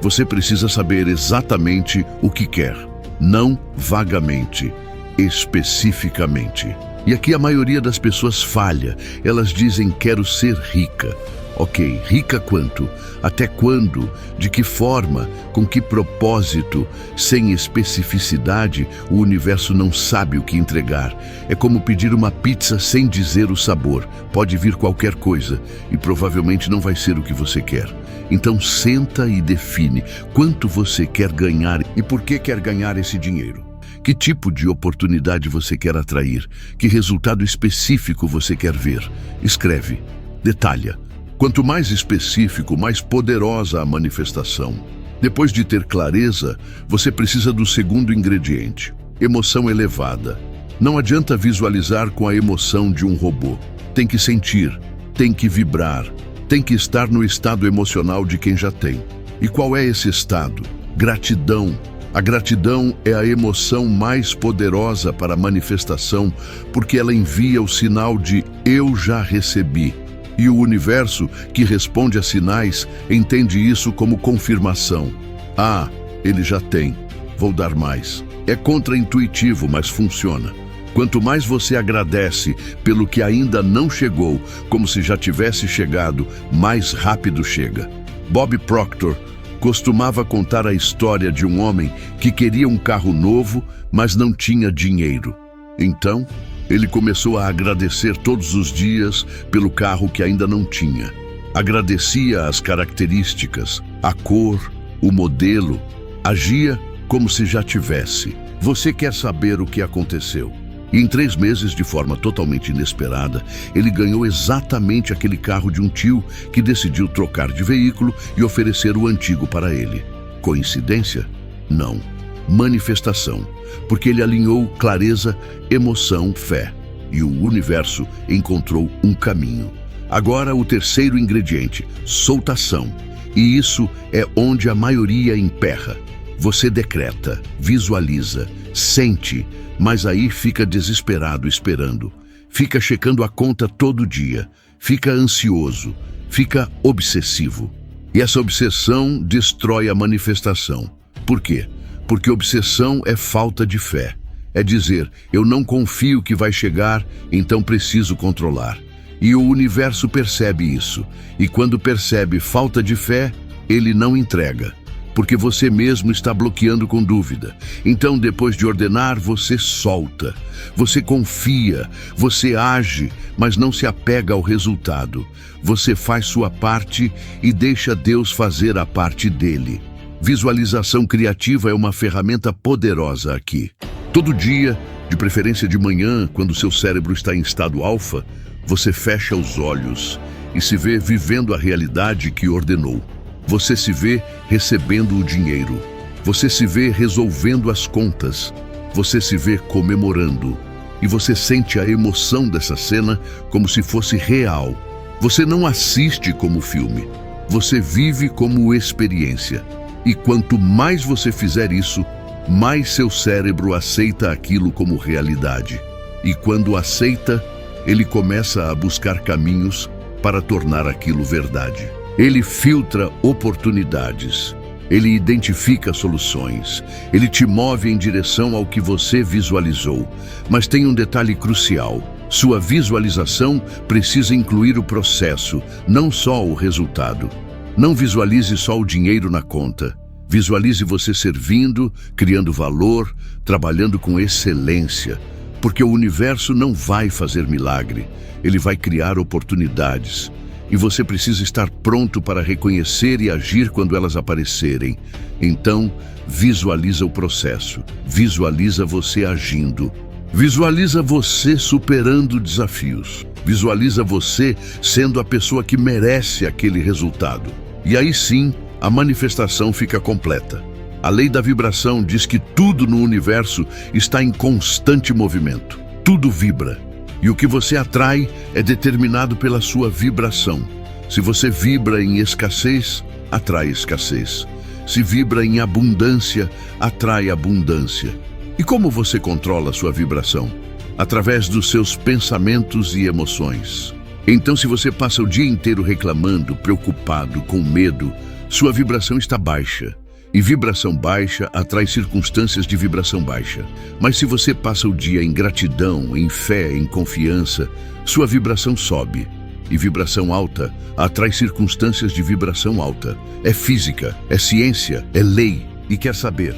Speaker 1: Você precisa saber exatamente o que quer, não vagamente, especificamente. E aqui a maioria das pessoas falha. Elas dizem: quero ser rica. Ok, rica quanto? Até quando? De que forma? Com que propósito? Sem especificidade, o universo não sabe o que entregar. É como pedir uma pizza sem dizer o sabor. Pode vir qualquer coisa e provavelmente não vai ser o que você quer. Então senta e define quanto você quer ganhar e por que quer ganhar esse dinheiro. Que tipo de oportunidade você quer atrair? Que resultado específico você quer ver? Escreve. Detalha. Quanto mais específico, mais poderosa a manifestação. Depois de ter clareza, você precisa do segundo ingrediente: emoção elevada. Não adianta visualizar com a emoção de um robô. Tem que sentir, tem que vibrar, tem que estar no estado emocional de quem já tem. E qual é esse estado? Gratidão. A gratidão é a emoção mais poderosa para a manifestação, porque ela envia o sinal de eu já recebi. E o universo, que responde a sinais, entende isso como confirmação. Ah, ele já tem. Vou dar mais. É contraintuitivo, mas funciona. Quanto mais você agradece pelo que ainda não chegou, como se já tivesse chegado, mais rápido chega. Bob Proctor costumava contar a história de um homem que queria um carro novo, mas não tinha dinheiro. Então, ele começou a agradecer todos os dias pelo carro que ainda não tinha. Agradecia as características, a cor, o modelo. Agia como se já tivesse. Você quer saber o que aconteceu? E em 3 meses, de forma totalmente inesperada, ele ganhou exatamente aquele carro de um tio que decidiu trocar de veículo e oferecer o antigo para ele. Coincidência? Não. Manifestação, porque ele alinhou clareza, emoção, fé, e o universo encontrou um caminho. Agora o terceiro ingrediente, soltação, e isso é onde a maioria emperra. Você decreta, visualiza, sente, mas aí fica desesperado esperando, fica checando a conta todo dia, fica ansioso, fica obsessivo. E essa obsessão destrói a manifestação. Por quê? Porque obsessão é falta de fé. É dizer, eu não confio que vai chegar, então preciso controlar. E o universo percebe isso. E quando percebe falta de fé, ele não entrega. Porque você mesmo está bloqueando com dúvida. Então, depois de ordenar, você solta. Você confia, você age, mas não se apega ao resultado. Você faz sua parte e deixa Deus fazer a parte dele. Visualização criativa é uma ferramenta poderosa aqui. Todo dia, de preferência de manhã, quando seu cérebro está em estado alfa, você fecha os olhos e se vê vivendo a realidade que ordenou. Você se vê recebendo o dinheiro. Você se vê resolvendo as contas. Você se vê comemorando. E você sente a emoção dessa cena como se fosse real. Você não assiste como filme. Você vive como experiência. E quanto mais você fizer isso, mais seu cérebro aceita aquilo como realidade. E quando aceita, ele começa a buscar caminhos para tornar aquilo verdade. Ele filtra oportunidades. Ele identifica soluções. Ele te move em direção ao que você visualizou. Mas tem um detalhe crucial. Sua visualização precisa incluir o processo, não só o resultado. Não visualize só o dinheiro na conta. Visualize você servindo, criando valor, trabalhando com excelência. Porque o universo não vai fazer milagre. Ele vai criar oportunidades. E você precisa estar pronto para reconhecer e agir quando elas aparecerem. Então, visualiza o processo. Visualiza você agindo. Visualiza você superando desafios. Visualiza você sendo a pessoa que merece aquele resultado. E aí sim, a manifestação fica completa. A lei da vibração diz que tudo no universo está em constante movimento. Tudo vibra. E o que você atrai é determinado pela sua vibração. Se você vibra em escassez, atrai escassez. Se vibra em abundância, atrai abundância. E como você controla a sua vibração? Através dos seus pensamentos e emoções. Então, se você passa o dia inteiro reclamando, preocupado, com medo, sua vibração está baixa. E vibração baixa atrai circunstâncias de vibração baixa. Mas se você passa o dia em gratidão, em fé, em confiança, sua vibração sobe. E vibração alta atrai circunstâncias de vibração alta. É física, é ciência, é lei. E quer saber?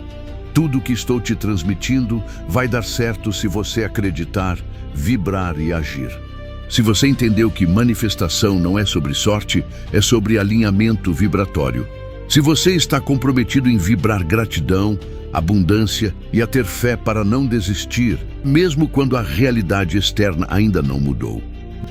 Speaker 1: Tudo que estou te transmitindo vai dar certo se você acreditar, vibrar e agir. Se você entendeu que manifestação não é sobre sorte, é sobre alinhamento vibratório. Se você está comprometido em vibrar gratidão, abundância e a ter fé para não desistir, mesmo quando a realidade externa ainda não mudou.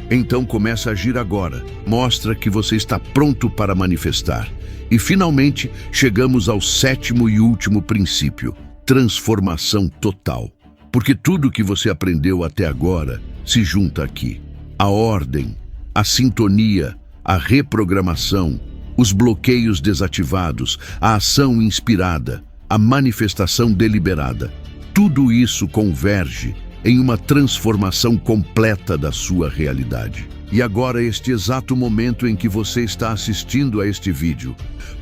Speaker 1: Então começa a agir agora. Mostra que você está pronto para manifestar. E finalmente chegamos ao sétimo e último princípio: transformação total. Porque tudo que você aprendeu até agora se junta aqui. A ordem, a sintonia, a reprogramação, os bloqueios desativados, a ação inspirada, a manifestação deliberada. Tudo isso converge em uma transformação completa da sua realidade. E agora, este exato momento em que você está assistindo a este vídeo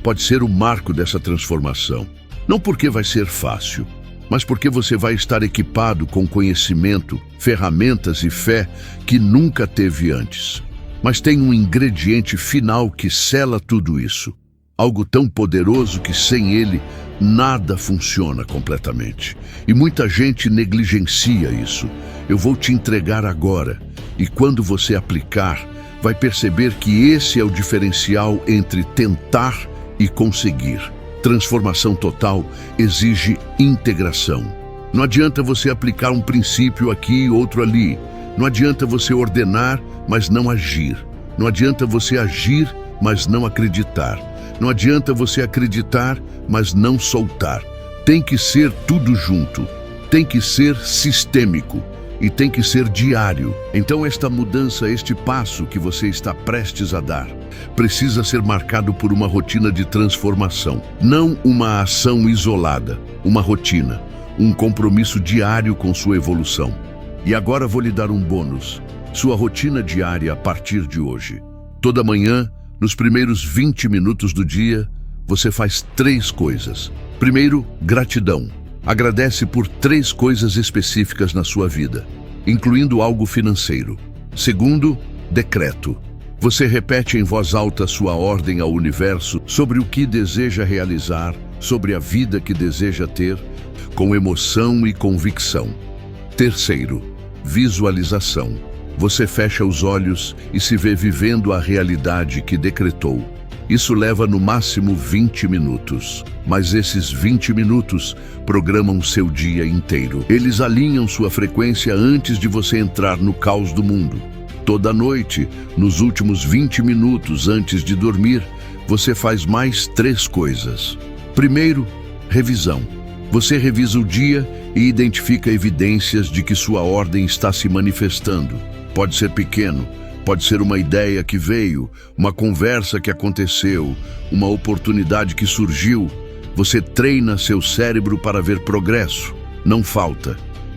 Speaker 1: pode ser o marco dessa transformação. Não porque vai ser fácil, mas porque você vai estar equipado com conhecimento, ferramentas e fé que nunca teve antes. Mas tem um ingrediente final que sela tudo isso. Algo tão poderoso que sem ele, nada funciona completamente. E muita gente negligencia isso. Eu vou te entregar agora. E quando você aplicar, vai perceber que esse é o diferencial entre tentar e conseguir. Transformação total exige integração. Não adianta você aplicar um princípio aqui e outro ali. Não adianta você ordenar, mas não agir. Não adianta você agir, mas não acreditar. Não adianta você acreditar, mas não soltar. Tem que ser tudo junto. Tem que ser sistêmico. E tem que ser diário. Então esta mudança, este passo que você está prestes a dar, precisa ser marcado por uma rotina de transformação. Não uma ação isolada, uma rotina, um compromisso diário com sua evolução. E agora vou lhe dar um bônus. Sua rotina diária a partir de hoje. Toda manhã, nos primeiros 20 minutos do dia, você faz 3 coisas. Primeiro, gratidão. Agradece por 3 coisas específicas na sua vida, incluindo algo financeiro. Segundo, decreto. Você repete em voz alta sua ordem ao universo sobre o que deseja realizar, sobre a vida que deseja ter, com emoção e convicção. Terceiro, visualização. Você fecha os olhos e se vê vivendo a realidade que decretou. Isso leva no máximo 20 minutos. Mas esses 20 minutos programam seu dia inteiro. Eles alinham sua frequência antes de você entrar no caos do mundo. Toda noite, nos últimos 20 minutos antes de dormir, você faz mais 3 coisas. Primeiro, revisão. Você revisa o dia e identifica evidências de que sua ordem está se manifestando. Pode ser pequeno, pode ser uma ideia que veio, uma conversa que aconteceu, uma oportunidade que surgiu. Você treina seu cérebro para ver progresso. Não falta.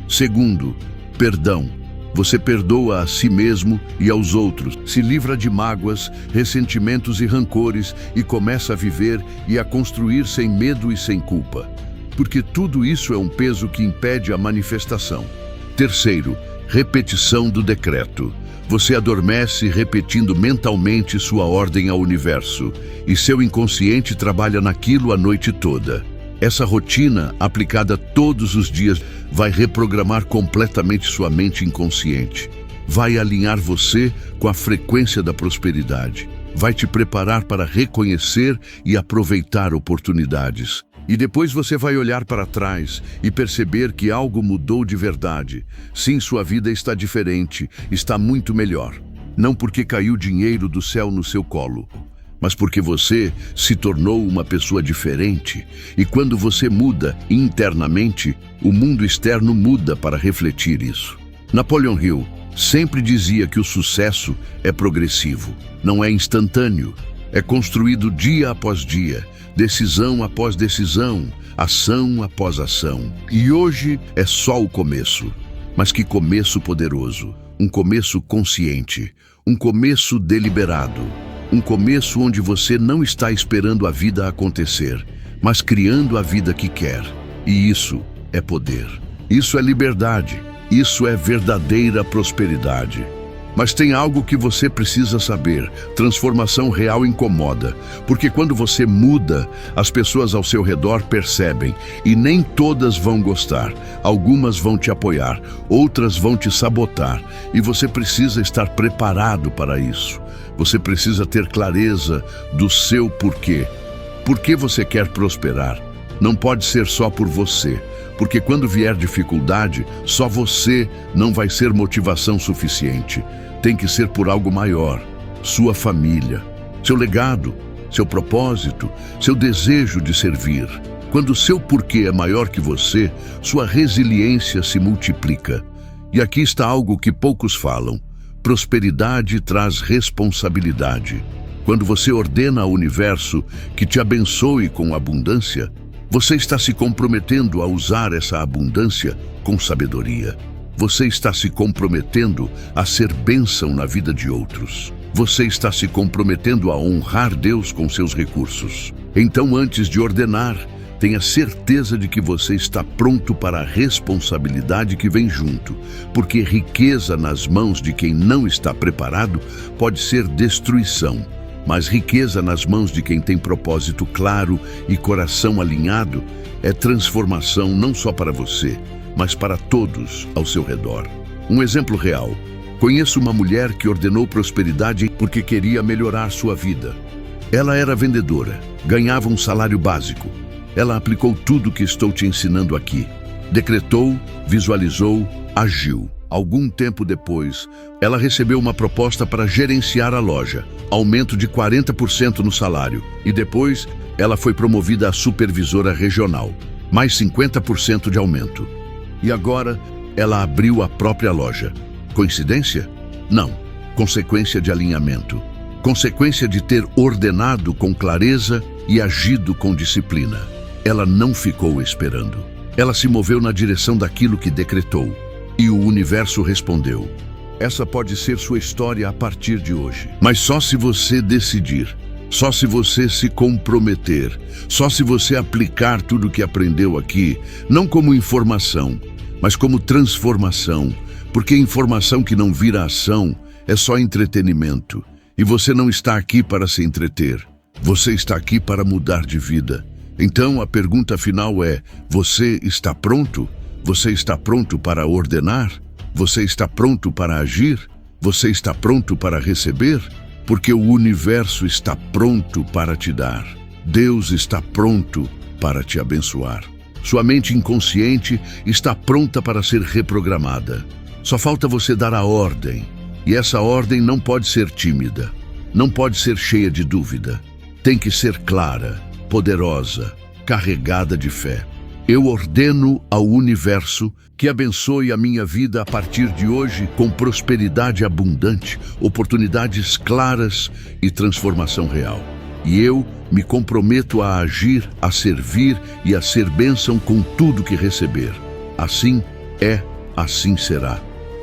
Speaker 1: Segundo, perdão. Você perdoa a si mesmo e aos outros, se livra de mágoas, ressentimentos e rancores e começa a viver e a construir sem medo e sem culpa. Porque tudo isso é um peso que impede a manifestação. Terceiro, repetição do decreto. Você adormece repetindo mentalmente sua ordem ao universo, e seu inconsciente trabalha naquilo a noite toda. Essa rotina, aplicada todos os dias, vai reprogramar completamente sua mente inconsciente. Vai alinhar você com a frequência da prosperidade. Vai te preparar para reconhecer e aproveitar oportunidades. E depois você vai olhar para trás e perceber que algo mudou de verdade. Sim, sua vida está diferente, está muito melhor. Não porque caiu dinheiro do céu no seu colo, mas porque você se tornou uma pessoa diferente. E quando você muda internamente, o mundo externo muda para refletir isso. Napoleon Hill sempre dizia que o sucesso é progressivo, não é instantâneo. É construído dia após dia, decisão após decisão, ação após ação. E hoje é só o começo. Mas que começo poderoso, um começo consciente, um começo deliberado. Um começo onde você não está esperando a vida acontecer, mas criando a vida que quer. E isso é poder. Isso é liberdade. Isso é verdadeira prosperidade. Mas tem algo que você precisa saber. Transformação real incomoda. Porque quando você muda, as pessoas ao seu redor percebem. E nem todas vão gostar. Algumas vão te apoiar, outras vão te sabotar. E você precisa estar preparado para isso. Você precisa ter clareza do seu porquê. Por que você quer prosperar? Não pode ser só por você, porque quando vier dificuldade, só você não vai ser motivação suficiente. Tem que ser por algo maior, sua família, seu legado, seu propósito, seu desejo de servir. Quando o seu porquê é maior que você, sua resiliência se multiplica. E aqui está algo que poucos falam. Prosperidade traz responsabilidade. Quando você ordena ao universo que te abençoe com abundância, você está se comprometendo a usar essa abundância com sabedoria. Você está se comprometendo a ser bênção na vida de outros. Você está se comprometendo a honrar Deus com seus recursos. Então, antes de ordenar, tenha certeza de que você está pronto para a responsabilidade que vem junto, porque riqueza nas mãos de quem não está preparado pode ser destruição, mas riqueza nas mãos de quem tem propósito claro e coração alinhado é transformação não só para você, mas para todos ao seu redor. Um exemplo real. Conheço uma mulher que ordenou prosperidade porque queria melhorar sua vida. Ela era vendedora, ganhava um salário básico. Ela aplicou tudo o que estou te ensinando aqui. Decretou, visualizou, agiu. Algum tempo depois, ela recebeu uma proposta para gerenciar a loja, aumento de 40% no salário. E depois, ela foi promovida a supervisora regional, mais 50% de aumento. E agora, ela abriu a própria loja. Coincidência? Não. Consequência de alinhamento. Consequência de ter ordenado com clareza e agido com disciplina. Ela não ficou esperando. Ela se moveu na direção daquilo que decretou. E o universo respondeu. Essa pode ser sua história a partir de hoje. Mas só se você decidir, só se você se comprometer, só se você aplicar tudo o que aprendeu aqui, não como informação, mas como transformação. Porque informação que não vira ação é só entretenimento. E você não está aqui para se entreter. Você está aqui para mudar de vida. Então a pergunta final é: você está pronto? Você está pronto para ordenar? Você está pronto para agir? Você está pronto para receber? porque o universo está pronto para te dar. Deus está pronto para te abençoar. Sua mente inconsciente está pronta para ser reprogramada. Só falta você dar a ordem. E essa ordem não pode ser tímida, não pode ser cheia de dúvida. Tem que ser clara, poderosa, carregada de fé. Eu ordeno ao universo que abençoe a minha vida a partir de hoje com prosperidade abundante, oportunidades claras e transformação real. E eu me comprometo a agir, a servir e a ser bênção com tudo que receber. Assim é, assim será.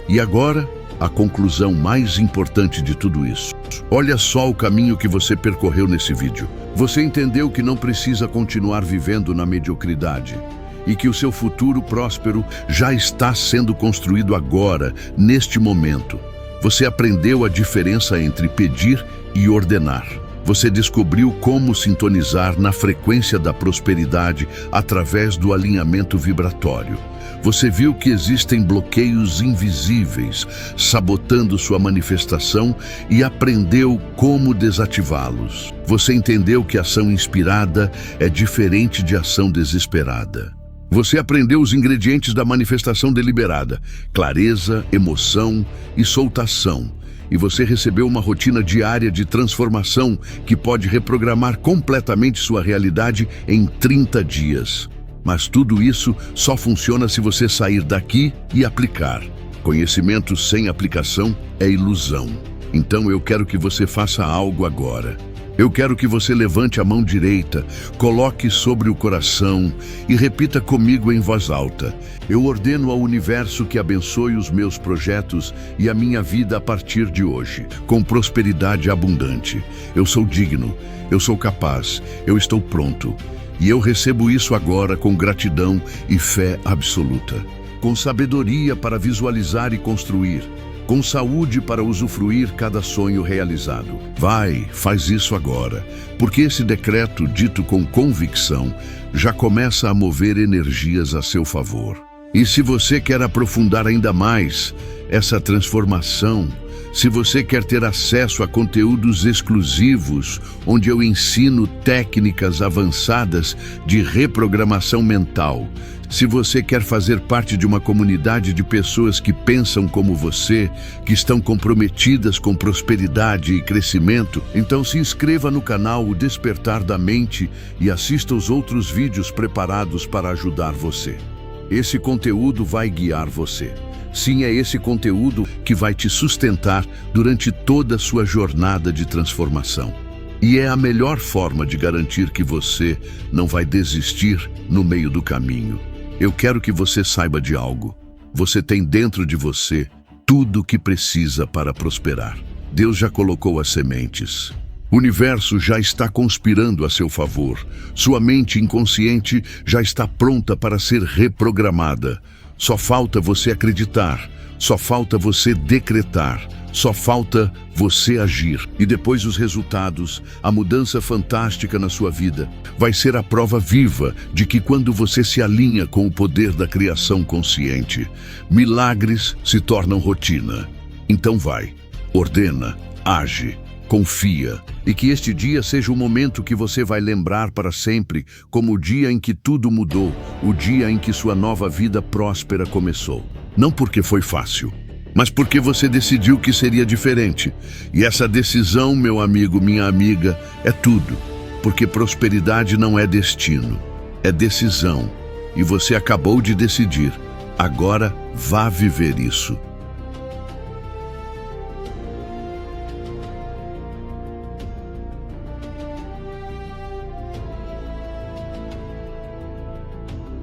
Speaker 1: E agora, a conclusão mais importante de tudo isso. Olha só o caminho que você percorreu nesse vídeo. Você entendeu que não precisa continuar vivendo na mediocridade e que o seu futuro próspero já está sendo construído agora, neste momento. Você aprendeu a diferença entre pedir e ordenar. Você descobriu como sintonizar na frequência da prosperidade através do alinhamento vibratório. Você viu que existem bloqueios invisíveis sabotando sua manifestação e aprendeu como desativá-los. Você entendeu que ação inspirada é diferente de ação desesperada. Você aprendeu os ingredientes da manifestação deliberada: clareza, emoção e soltação. E você recebeu uma rotina diária de transformação que pode reprogramar completamente sua realidade em 30 dias. Mas tudo isso só funciona se você sair daqui e aplicar. Conhecimento sem aplicação é ilusão. Então eu quero que você faça algo agora. Eu quero que você levante a mão direita, coloque sobre o coração e repita comigo em voz alta. Eu ordeno ao universo que abençoe os meus projetos e a minha vida a partir de hoje, com prosperidade abundante. Eu sou digno, eu sou capaz, eu estou pronto. E eu recebo isso agora com gratidão e fé absoluta. Com sabedoria para visualizar e construir. Com saúde para usufruir cada sonho realizado. Vai, faz isso agora, porque esse decreto, dito com convicção, já começa a mover energias a seu favor. E se você quer aprofundar ainda mais essa transformação, se você quer ter acesso a conteúdos exclusivos, onde eu ensino técnicas avançadas de reprogramação mental, se você quer fazer parte de uma comunidade de pessoas que pensam como você, que estão comprometidas com prosperidade e crescimento, então se inscreva no canal O Despertar da Mente e assista os outros vídeos preparados para ajudar você. Esse conteúdo vai guiar você. Sim, é esse conteúdo que vai te sustentar durante toda a sua jornada de transformação. E é a melhor forma de garantir que você não vai desistir no meio do caminho. Eu quero que você saiba de algo. Você tem dentro de você tudo o que precisa para prosperar. Deus já colocou as sementes. O universo já está conspirando a seu favor. Sua mente inconsciente já está pronta para ser reprogramada. Só falta você acreditar, só falta você decretar, só falta você agir. E depois os resultados, a mudança fantástica na sua vida, vai ser a prova viva de que quando você se alinha com o poder da criação consciente, milagres se tornam rotina. Então vai, ordena, age, confia, e que este dia seja o momento que você vai lembrar para sempre como o dia em que tudo mudou, o dia em que sua nova vida próspera começou. Não porque foi fácil, mas porque você decidiu que seria diferente. E essa decisão, meu amigo, minha amiga, é tudo. Porque prosperidade não é destino, é decisão. E você acabou de decidir. Agora vá viver isso.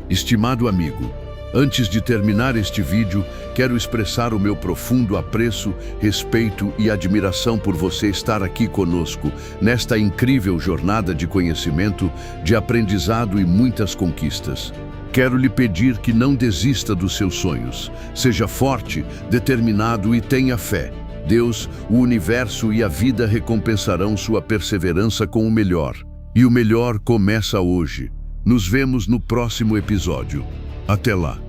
Speaker 1: Estimado amigo, antes de terminar este vídeo, quero expressar o meu profundo apreço, respeito e admiração por você estar aqui conosco, nesta incrível jornada de conhecimento, de aprendizado e muitas conquistas. Quero lhe pedir que não desista dos seus sonhos. Seja forte, determinado e tenha fé. Deus, o universo e a vida recompensarão sua perseverança com o melhor. E o melhor começa hoje. Nos vemos no próximo episódio. Até lá!